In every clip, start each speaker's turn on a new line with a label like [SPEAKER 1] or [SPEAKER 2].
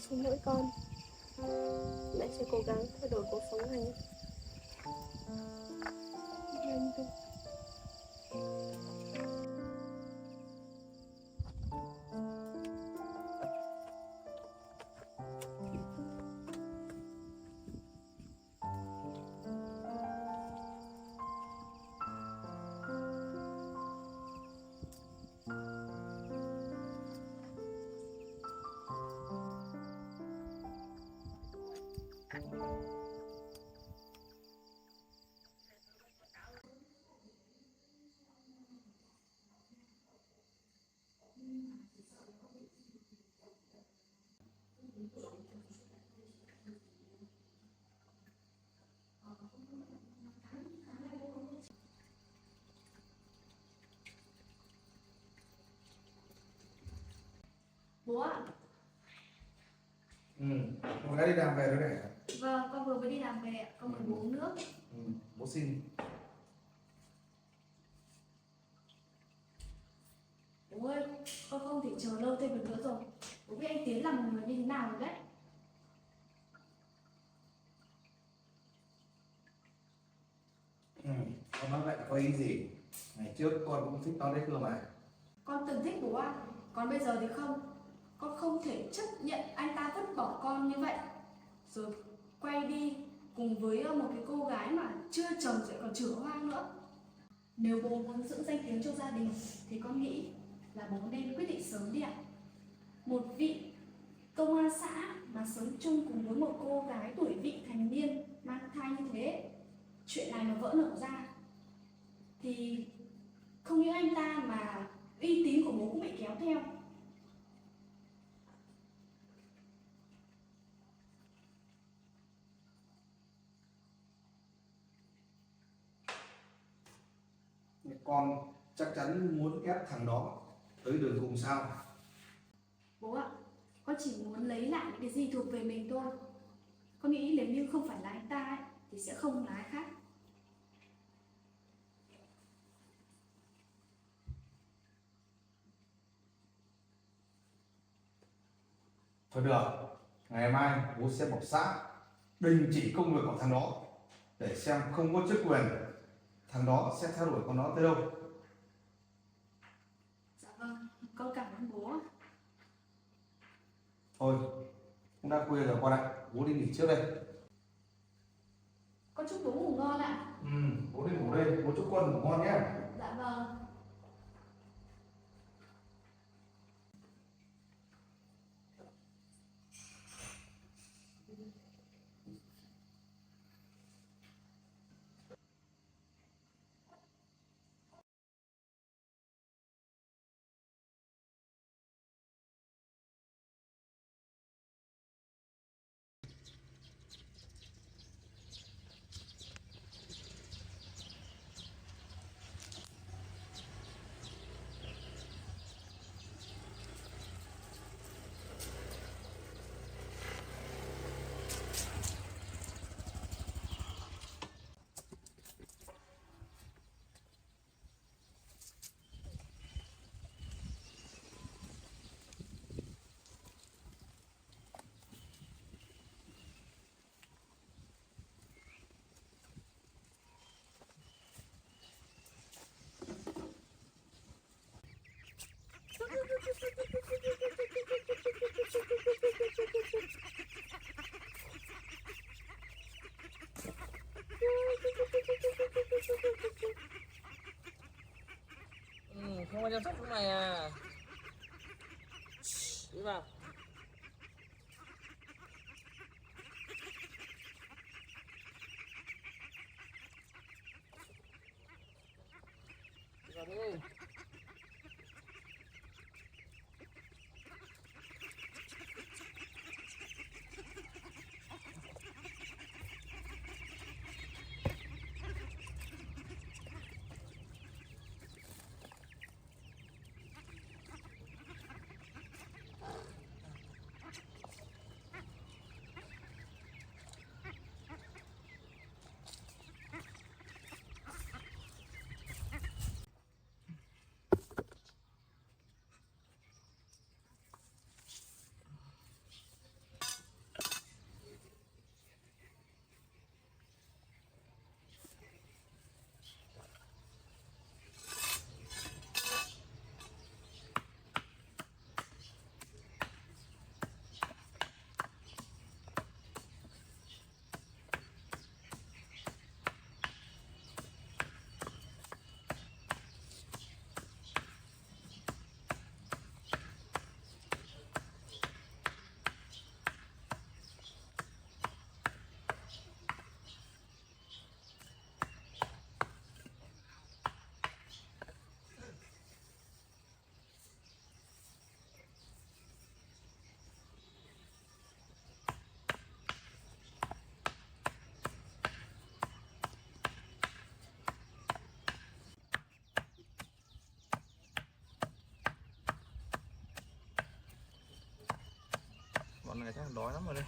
[SPEAKER 1] xin lỗi con. Mẹ sẽ cố gắng thay đổi cuộc sống này. Anh thôi.
[SPEAKER 2] Bố ạ.
[SPEAKER 3] Ừ, con gái đi làm về rồi này.
[SPEAKER 2] Vâng, con vừa mới đi làm về ạ. Con mời bố uống nước.
[SPEAKER 3] Bố xin.
[SPEAKER 2] Bố ơi, con không thể chờ lâu thêm được nữa rồi. Bố biết anh Tiến là một người như thế nào rồi đấy.
[SPEAKER 3] Con nói vậy có ý gì? Ngày trước con cũng thích nó đấy cơ mà.
[SPEAKER 2] Con từng thích bố ạ. Còn bây giờ thì không. Con không thể chấp nhận anh ta vứt bỏ con như vậy. Rồi quay đi cùng với một cái cô gái mà chưa chồng sẽ còn chửa hoang nữa. Nếu bố muốn giữ danh tiếng cho gia đình thì con nghĩ là bố nên quyết định sớm đi ạ. Một vị công an xã mà sống chung cùng với một cô gái tuổi vị thành niên mang thai như thế, chuyện này mà vỡ nở ra thì không những anh ta mà uy tín của bố cũng bị kéo theo.
[SPEAKER 3] Con chắc chắn muốn ép thằng đó tới đường cùng sao?
[SPEAKER 2] Bố ạ, con chỉ muốn lấy lại những cái gì thuộc về mình thôi. Con nghĩ nếu như không phải là anh ta ấy, thì sẽ không là ai khác.
[SPEAKER 3] Thôi được, ngày mai bố sẽ bảo xã đình chỉ công việc của thằng đó để xem không có chức quyền thằng đó sẽ theo đuổi con nó tới đâu.
[SPEAKER 2] Dạ vâng, con cảm ơn bố ạ.
[SPEAKER 3] Thôi, cũng đã khuya rồi con ạ, bố đi nghỉ trước đây.
[SPEAKER 2] Con chúc bố ngủ ngon ạ.
[SPEAKER 3] Bố đi ngủ đây, bố chúc con ngủ ngon nhé.
[SPEAKER 2] Dạ vâng.
[SPEAKER 4] Không có chăm sóc lúc này à? Đi vào. Đi vào đi. này chắc đói lắm rồi đây.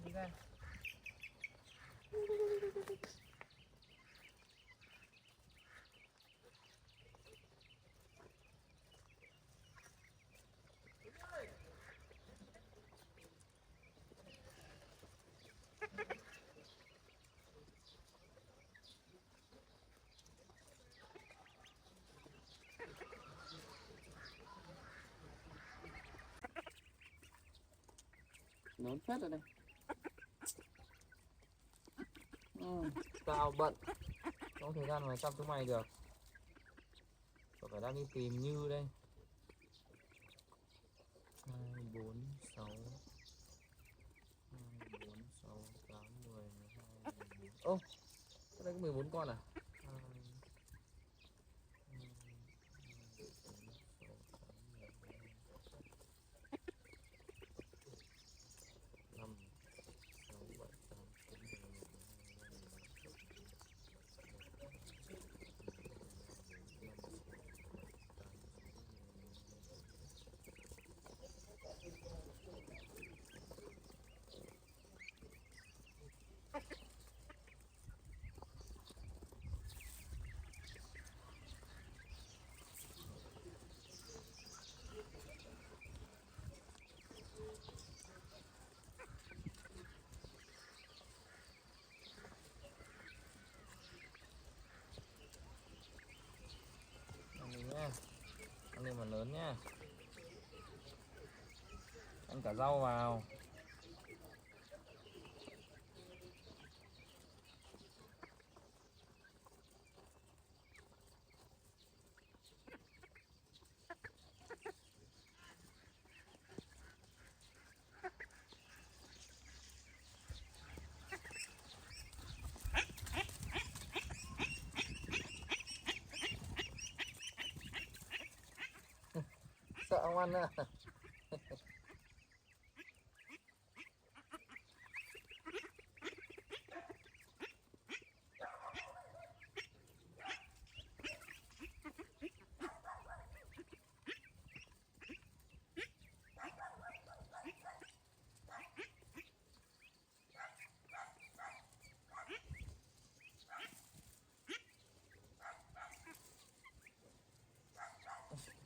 [SPEAKER 4] Đi ra. Lớn phết rồi đây. Tao bận, không có thời gian mà chăm chúng mày được. Phải đang đi tìm Như đây. 2, 4, 6 2, 4, 6, 8, 10, 12, 14. Ô, cái đây có 14 con à? 2, 3, 4, 6, 8, 10, 5, 6, 7, 8, 9, 10, ăn đi nhá. Ăn đi mà lớn nhá. Ăn cả rau vào. Sợ không ăn à?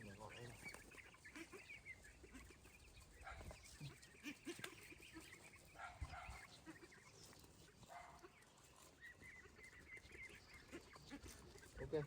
[SPEAKER 4] Để gọi đây này. Ok.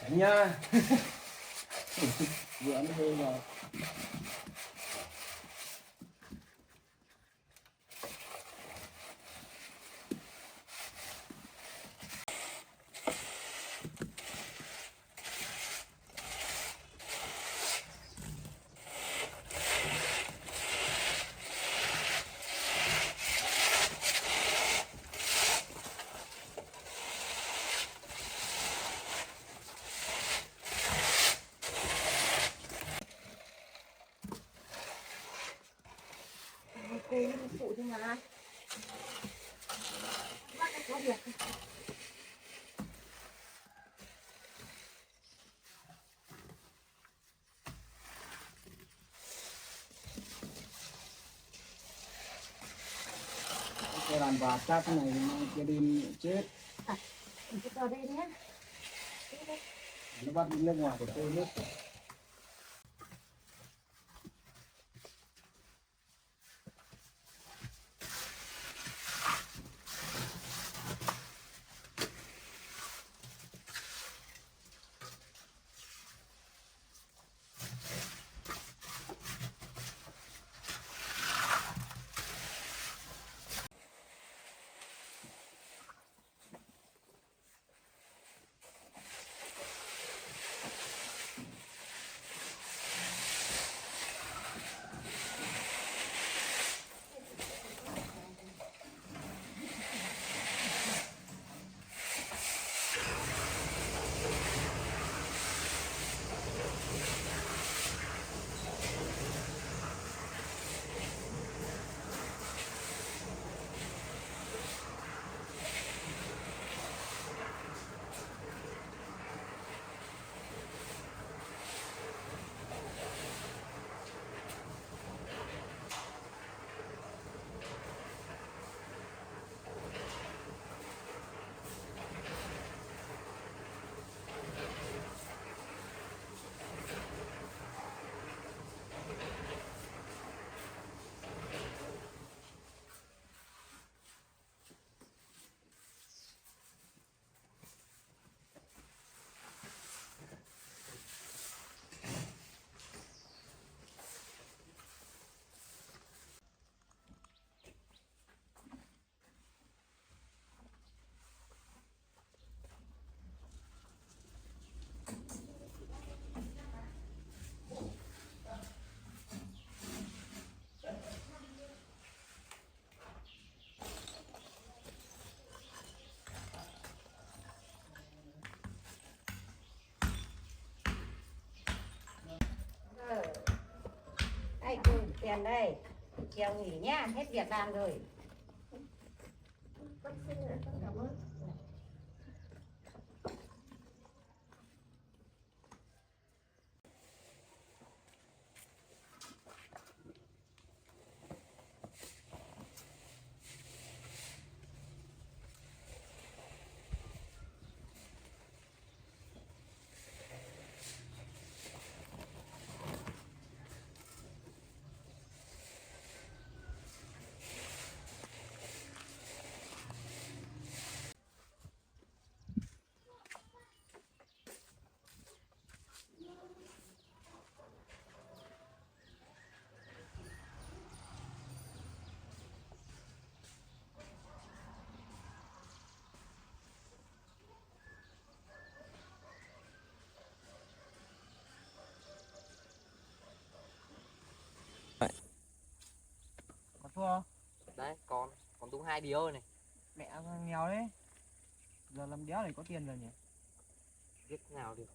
[SPEAKER 3] Tránh nhá.
[SPEAKER 5] Vừa ăn hơi vào.
[SPEAKER 1] Cô phụ thì mà bác ấy có việc.
[SPEAKER 5] Cái đàn bà chắc này cái đêm chết.
[SPEAKER 1] Cái tờ đây nhé.
[SPEAKER 5] Nó bắt đi nước ngoài của tôi nước.
[SPEAKER 6] Đây, cô tiền đây. Chiều nghỉ nhá, hết việc làm rồi.
[SPEAKER 1] Bác xin lỗi, con cảm ơn.
[SPEAKER 5] Có thua không?
[SPEAKER 4] Đấy, còn đúng 2 điếu này.
[SPEAKER 5] Mẹ nghèo đấy. Giờ làm đéo này có tiền rồi nhỉ?
[SPEAKER 4] Biết nào được.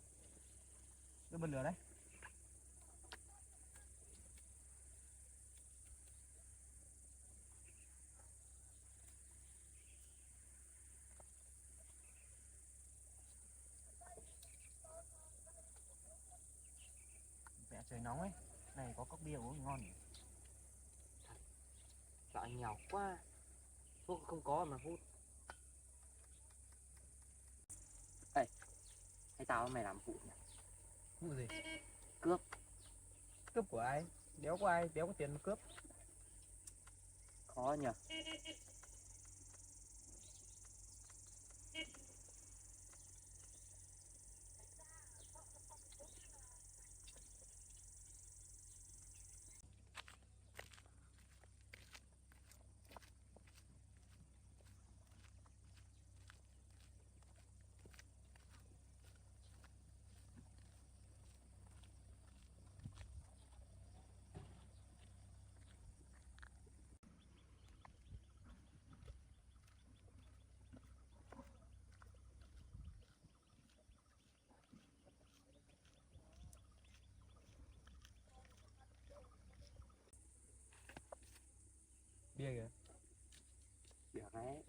[SPEAKER 5] Cứ bật lửa đấy. Mẹ trời nóng ấy. Này có cốc bia uống ngon nhỉ?
[SPEAKER 4] Dạo anh nghèo quá. Thuốc không có mà hút. Ê, hay tao mày làm vụ nhỉ?
[SPEAKER 5] Vụ gì?
[SPEAKER 4] Cướp.
[SPEAKER 5] Cướp của ai? Đéo có ai, đéo có tiền mà cướp.
[SPEAKER 4] Khó nhỉ? kia kìa.
[SPEAKER 5] Được đấy.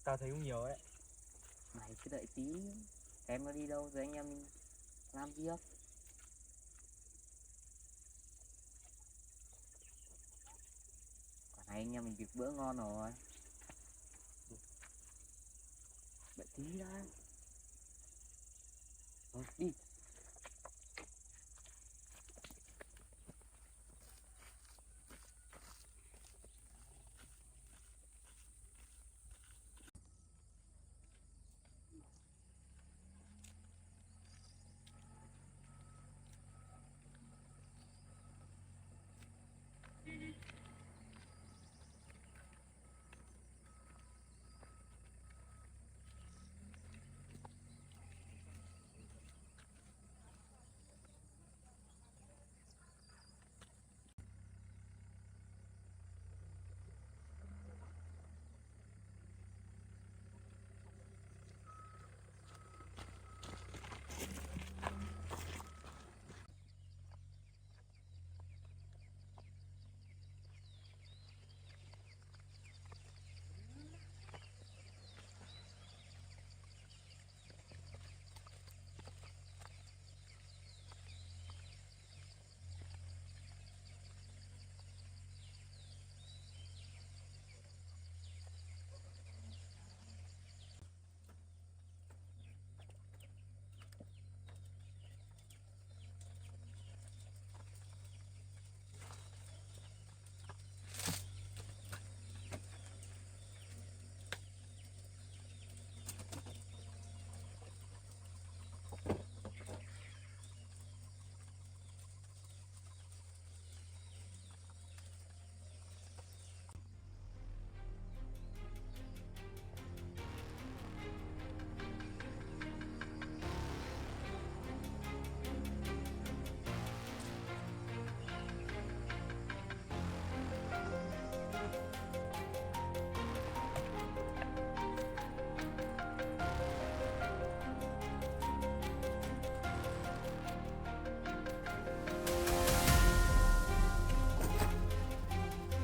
[SPEAKER 4] Tao thấy cũng nhiều ấy.
[SPEAKER 5] Mày cứ đợi tí. Em nó đi đâu rồi anh em mình làm tiếp. Còn này anh em mình kịp bữa ngon rồi. Đợi tí đã. Thôi đi.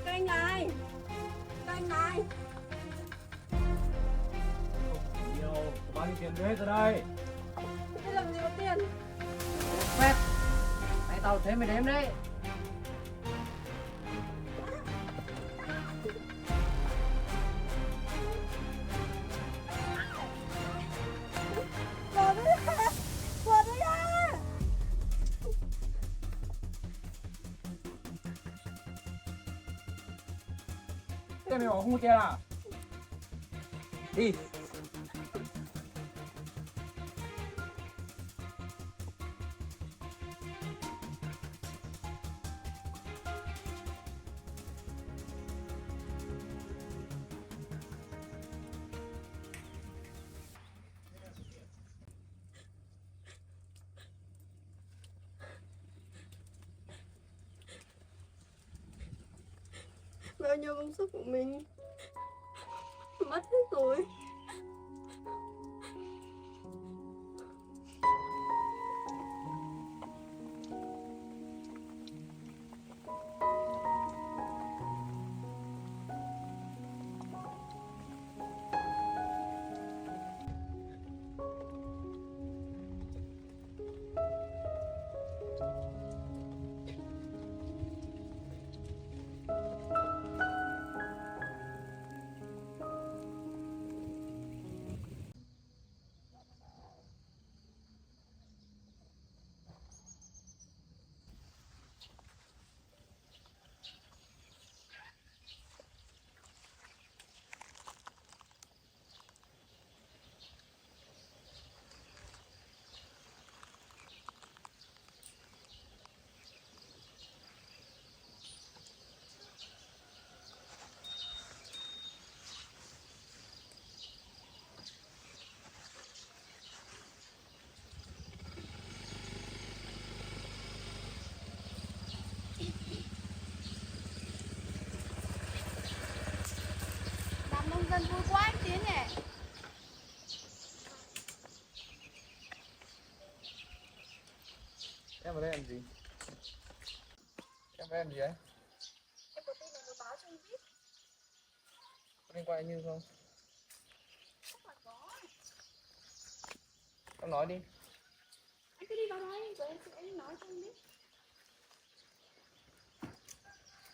[SPEAKER 1] Các anh này, các anh này.
[SPEAKER 5] Nhiều, bao nhiêu tiền đưa hết ra đây.
[SPEAKER 1] Thế làm gì có tiền?
[SPEAKER 5] Phép. Mày tao thế mày đếm đấy.
[SPEAKER 1] Bỏ đi ra, bỏ đi ra.
[SPEAKER 5] Thế mày bảo không có tiền à? Đi.
[SPEAKER 1] Bao nhiêu công sức của mình mất hết rồi.
[SPEAKER 4] anh gì? Em gì ấy?
[SPEAKER 2] Em có tin này muốn báo cho anh biết.
[SPEAKER 4] Có liên quan anh Như không?
[SPEAKER 2] Chắc là có.
[SPEAKER 4] Em nói đi.
[SPEAKER 2] Anh cứ đi vào đây rồi em sẽ nói cho anh biết.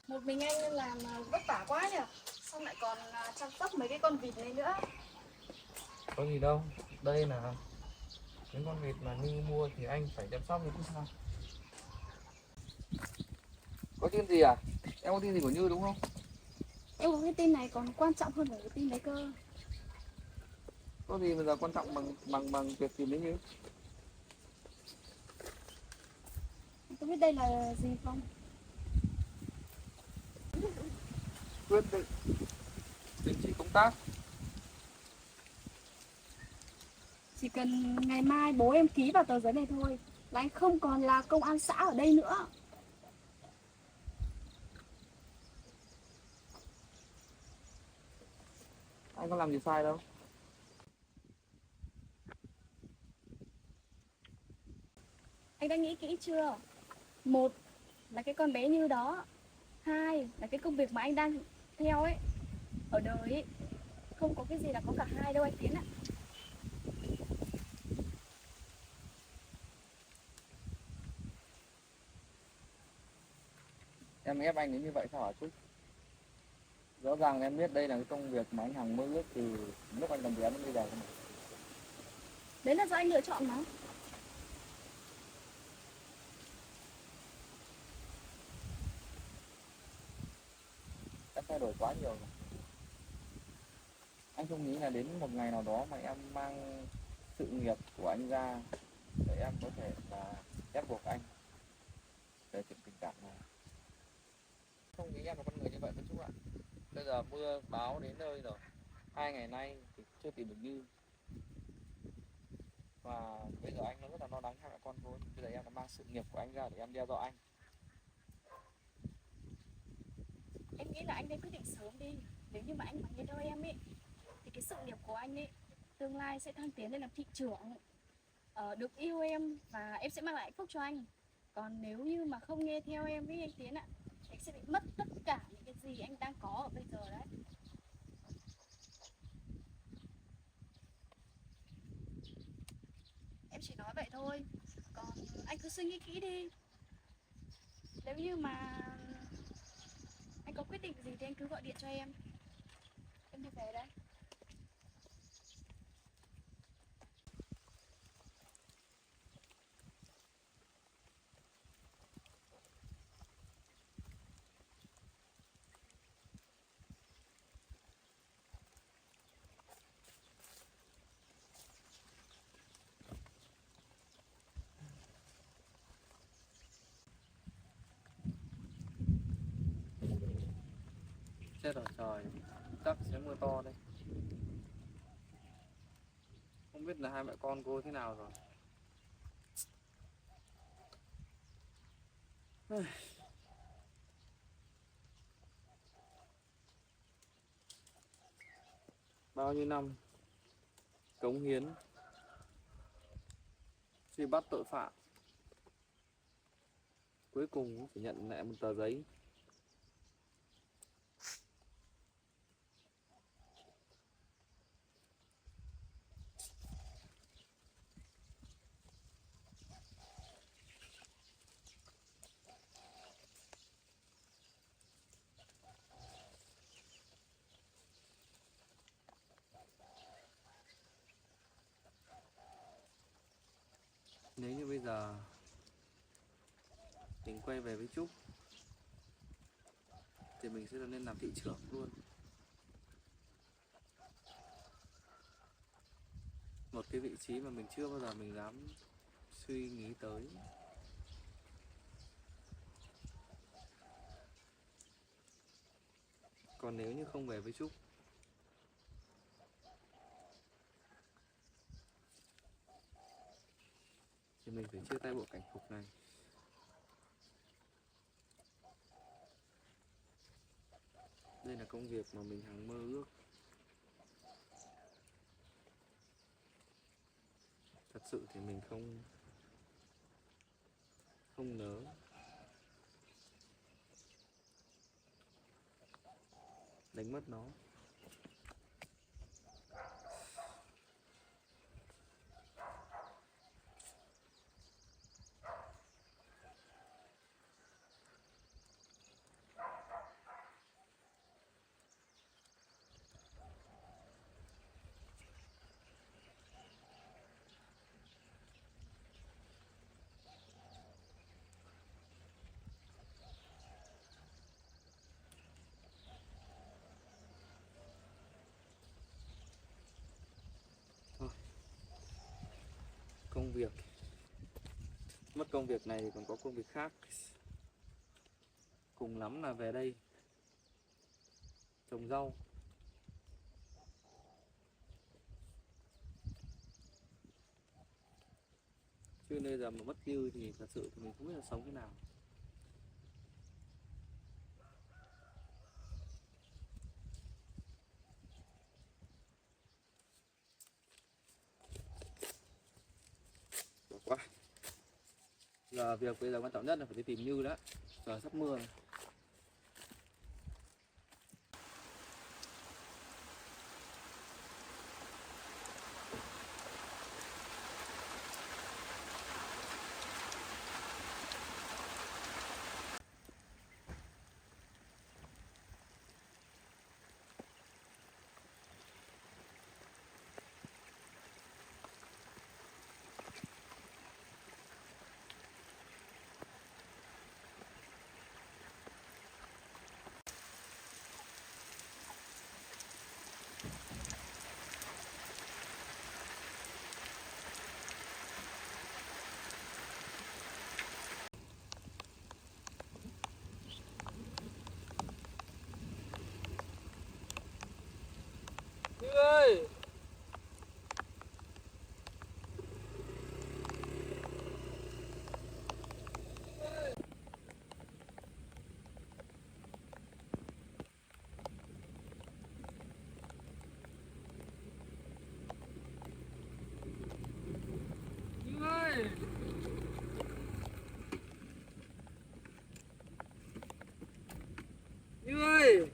[SPEAKER 2] Một mình anh làm vất vả quá nhỉ. Xong lại còn chăm sóc mấy cái con vịt này nữa.
[SPEAKER 4] Có gì đâu. Đây là những con vịt mà Như mua thì anh phải chăm sóc như thế sao? Có tin gì à? Em có tin gì của Như đúng không?
[SPEAKER 2] Em có cái tin này còn quan trọng hơn cả cái tin đấy cơ.
[SPEAKER 4] Có gì bây giờ quan trọng bằng việc tìm đến Như?
[SPEAKER 2] Anh có biết đây là gì không?
[SPEAKER 4] Quyết định đình chỉ công tác.
[SPEAKER 2] Chỉ cần ngày mai bố em ký vào tờ giấy này thôi là anh không còn là công an xã ở đây nữa.
[SPEAKER 4] Anh có làm gì sai đâu.
[SPEAKER 2] Anh đã nghĩ kỹ chưa? Một là cái con bé Như đó. Hai là cái công việc mà anh đang theo ấy. Ở đời ấy, không có cái gì là có cả hai đâu anh Tiến ạ.
[SPEAKER 4] Em ép anh đến như vậy sao hả Trúc? Rõ ràng em biết đây là cái công việc mà anh Hằng mơ ước từ lúc anh còn bé đến bây giờ cơ mà.
[SPEAKER 2] Đấy là do anh lựa chọn mà.
[SPEAKER 4] Em thay đổi quá nhiều rồi. Anh không nghĩ là đến một ngày nào đó mà em mang sự nghiệp của anh ra để em có thể là ép buộc anh về chuyện tình cảm này. Không nghĩ em là con người như vậy với Trúc ạ. Bây giờ mưa báo đến nơi rồi. 2 ngày nay thì chưa tìm được Như. Và bây giờ anh nó rất là lo lắng hai mẹ con thôi. Bây giờ em đã mang sự nghiệp của anh ra để em đe dọa anh.
[SPEAKER 2] Em nghĩ là anh nên quyết định sớm đi. Nếu như mà anh mà nghe theo em ấy thì cái sự nghiệp của anh ấy tương lai sẽ thăng tiến lên làm thị trưởng, được yêu em và em sẽ mang lại hạnh phúc cho anh. Còn nếu như mà không nghe theo em với anh Tiến ạ, anh sẽ bị mất tất cả những cái gì anh đang có ở bây giờ đấy. Em chỉ nói vậy thôi. Còn anh cứ suy nghĩ kỹ đi. Nếu như mà anh có quyết định gì thì anh cứ gọi điện cho em. Em đi về đây.
[SPEAKER 4] Chết rồi trời, chắc sẽ mưa to đây. Không biết là hai mẹ con cô thế nào rồi. Bao nhiêu năm cống hiến truy bắt tội phạm, cuối cùng phải nhận lại một tờ giấy. Nếu như bây giờ mình quay về với Trúc thì mình sẽ lên làm thị trưởng luôn. Một cái vị trí mà mình chưa bao giờ mình dám suy nghĩ tới. Còn nếu như không về với Trúc thì mình phải chia tay bộ cảnh phục này. Đây là công việc mà mình hằng mơ ước. Thật sự thì mình không không nở. Đánh mất nó. Thôi, công việc mất công việc này thì còn có công việc khác, cùng lắm là về đây trồng rau. Chứ bây giờ mà mất Như thì thật sự thì mình không biết là sống thế nào. Bỏ qua. Giờ việc bây giờ quan trọng nhất là phải đi tìm Như đó. Giờ sắp mưa này. Như ơi! Như ơi! Như ơi!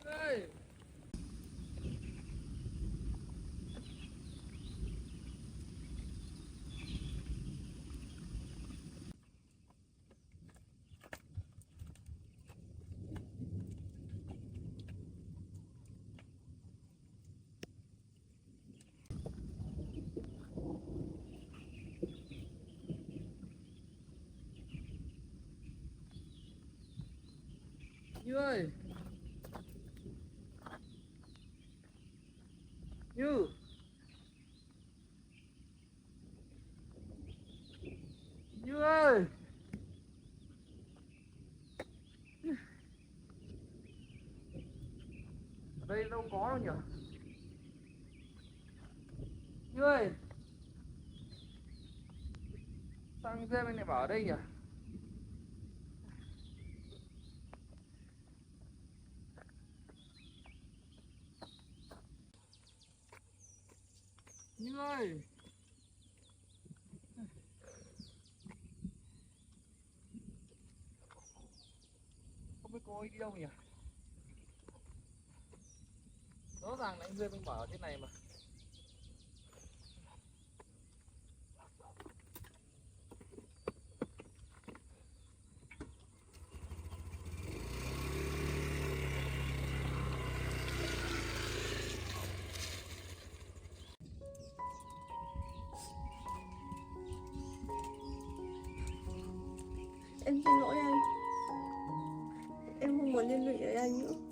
[SPEAKER 4] Như ơi! Như ơi! Như! Như ơi! Ở đây đâu có đâu nhỉ? Như ơi! Sao anh Dêm anh lại bảo ở đây nhỉ? Như ơi! Không biết cô ấy đi đâu nhỉ? Rõ ràng là anh Dêm anh bảo ở trên này mà.
[SPEAKER 1] Em xin lỗi anh. Em không muốn liên lụy với anh nữa.